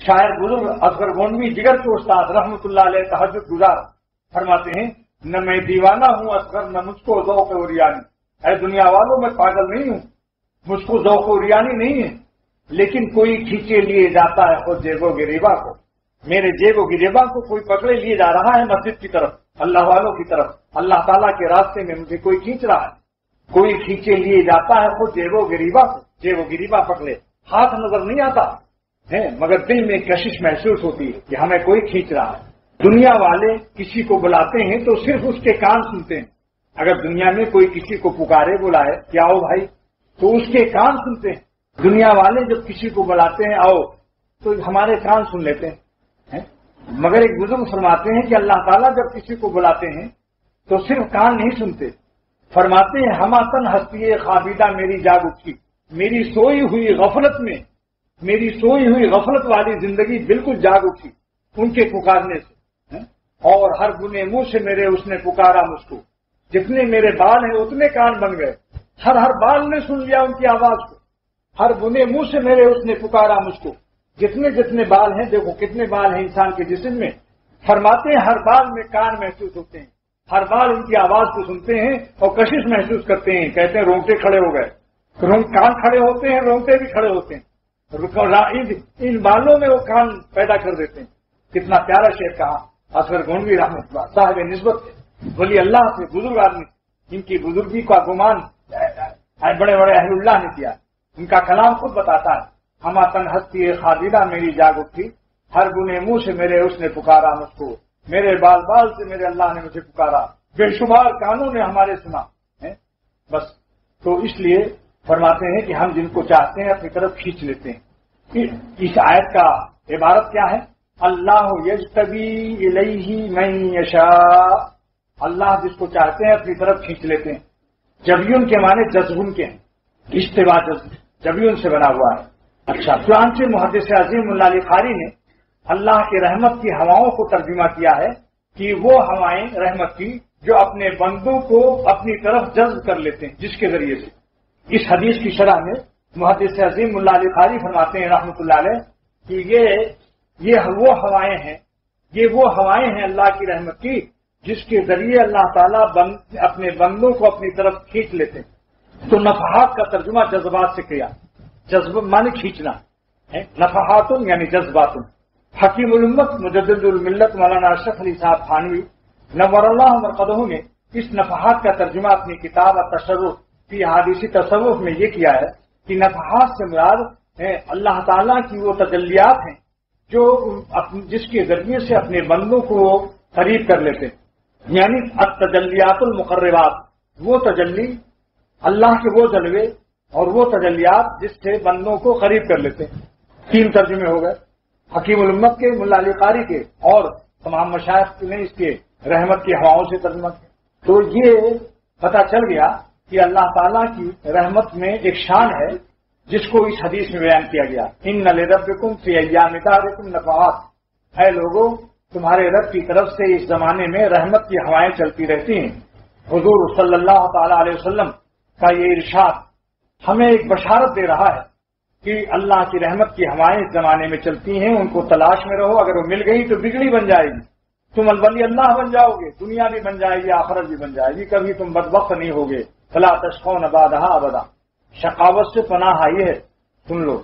شاعر بزرگ اصغر گونڈوی جگر کے استاد رحمۃ اللہ علیہ تہجد گزار فرماتے ہیں، نہ میں دیوانہ ہوں اصغر، نہ مجھ کو ذوق عریانی۔ اے دنیا والوں، میں پاگل نہیں ہوں، مجھ کو ذوق عریانی نہیں ہے، لیکن کوئی کھینچے لیے جاتا ہے خود جیب و گریباں کو، میرے جیب و گریباں کو کوئی پکڑے لیے جا رہا ہے مسجد کی طرف، اللہ والوں کی طرف، اللہ تعالیٰ کے راستے میں مجھے کوئی کھینچ رہا ہے، کوئی کھینچے لیے جاتا ہے خود جیب و گریباں کو، جیب و گریباں پکڑے، ہاتھ نظر نہیں آتا ہے مگر دل میں کشش محسوس ہوتی ہے کہ ہمیں کوئی کھینچ رہا ہے۔ دنیا والے کسی کو بلاتے ہیں تو صرف اس کے کان سنتے ہیں، اگر دنیا میں کوئی کسی کو پکارے بلائے کہ آؤ بھائی تو اس کے کان سنتے ہیں۔ دنیا والے جب کسی کو بلاتے ہیں آؤ تو ہمارے کان سن لیتے ہیں، مگر ایک بزرگ فرماتے ہیں کہ اللہ تعالیٰ جب کسی کو بلاتے ہیں تو صرف کان نہیں سنتے، فرماتے ہیں ہما تن ہستی خوابیدہ میری جاگ اٹھی، میری سوئی ہوئی غفلت میں، میری سوئی ہوئی غفلت والی زندگی بالکل جاگ اٹھی ان کے پکارنے سے، اور ہر گنے منہ سے میرے اس نے پکارا مجھ کو، جتنے میرے بال ہیں اتنے کان بن گئے، ہر بال نے سن لیا ان کی آواز کو، ہر گنے منہ سے میرے اس نے پکارا مجھ کو، جتنے جتنے بال ہیں، دیکھو کتنے بال ہیں انسان کے جسم میں، فرماتے ہیں ہر بال میں کان محسوس ہوتے ہیں، ہر بال ان کی آواز کو سنتے ہیں اور کشش محسوس کرتے ہیں، کہتے ہیں رونگٹے کھڑے ہو گئے، کان کھڑے ہوتے ہیں، رونگٹے بھی کھڑے ہوتے ہیں، ان بالوں میں وہ کان پیدا کر دیتے ہیں۔ کتنا پیارا شعر کہا اصغر گونڈوی رحمۃ اللہ صاحب نسبت ولی اللہ سے، بزرگ آدمی، ان کی بزرگی کا گمان بڑے بڑے اہل اللہ نے کیا، ان کا کلام خود بتاتا ہے ہما تن ہستی خادیدہ میری جاگ اٹھی، ہر گنے منہ سے میرے اس نے پکارا مجھ کو، میرے بال بال سے میرے اللہ نے مجھے پکارا، بے شمار کانوں نے ہمارے سنا بس۔ تو اس لیے فرماتے ہیں کہ ہم جن کو چاہتے ہیں اپنی طرف کھینچ لیتے ہیں۔ اس آیت کا عبارت کیا ہے؟ اللہ یجتبی الیہ من یشاء، اللہ جس کو چاہتے ہیں اپنی طرف کھینچ لیتے ہیں۔ جبیون کے معنی جذبن کے ہیں، اشتباہ جبیون سے بنا ہوا ہے۔ اچھا، چنانچہ محدث عظیم اللہ علی قاری نے اللہ کی رحمت کی ہواؤں کو ترجمہ کیا ہے کہ وہ ہوائیں رحمت کی جو اپنے بندوں کو اپنی طرف جذب کر لیتے ہیں، جس کے ذریعے سے۔ اس حدیث کی شرح میں محدث عظیم اللہ علی قاری فرماتے ہیں رحمۃ اللہ علیہ کہ یہ وہ ہوائیں ہیں، یہ وہ ہوائیں ہیں اللہ کی رحمت کی جس کے ذریعے اللہ تعالیٰ اپنے بندوں کو اپنی طرف کھینچ لیتے ہیں۔ تو نفحات کا ترجمہ جذبات سے کیا، جذب معنی کھینچنا، نفحات یعنی جذبات۔ حکیم الامت مجدد الملت مولانا اشرف علی صاحب تھانوی نور اللہ مرقدہ نے اس نفحات کا ترجمہ اپنی کتاب التصوف فی احادیث تصوف میں یہ کیا ہے کہ نفحات سے مراد اللہ تعالیٰ کی وہ تجلیات ہیں جو جس کے ذریعے سے اپنے بندوں کو قریب کر لیتے ہیں، یعنی التجلیات المقربات، وہ تجلی اللہ کے وہ جلوے اور وہ تجلیات جس سے بندوں کو قریب کر لیتے ہیں۔ تین ترجمے ہو گئے، حکیم الامت کے، ملا علی قاری کے، اور تمام مشائخ نے اس کے رحمت کی ہواؤں سے ترجمہ کیا۔ تو یہ پتہ چل گیا کہ اللہ تعالیٰ کی رحمت میں ایک شان ہے جس کو اس حدیث میں بیان کیا گیا، ان لربکم فی ایام دارکم نفحات، اے لوگوں تمہارے رب کی طرف سے اس زمانے میں رحمت کی ہوائیں چلتی رہتی ہیں۔ حضور صلی اللہ تعالی علیہ وسلم کا یہ ارشاد ہمیں ایک بشارت دے رہا ہے کہ اللہ کی رحمت کی ہوائیں اس زمانے میں چلتی ہیں، ان کو تلاش میں رہو، اگر وہ مل گئی تو بگڑی بن جائے گی، تم الولی اللہ بن جاؤ گے، دنیا بھی بن جائے گی، آخرت بھی بن جائے گی، کبھی تم بدبخت نہیں ہوگے۔ فلا تشقون بعدها ابدا، شقاوت سے پناہ آئی ہے، سن لو۔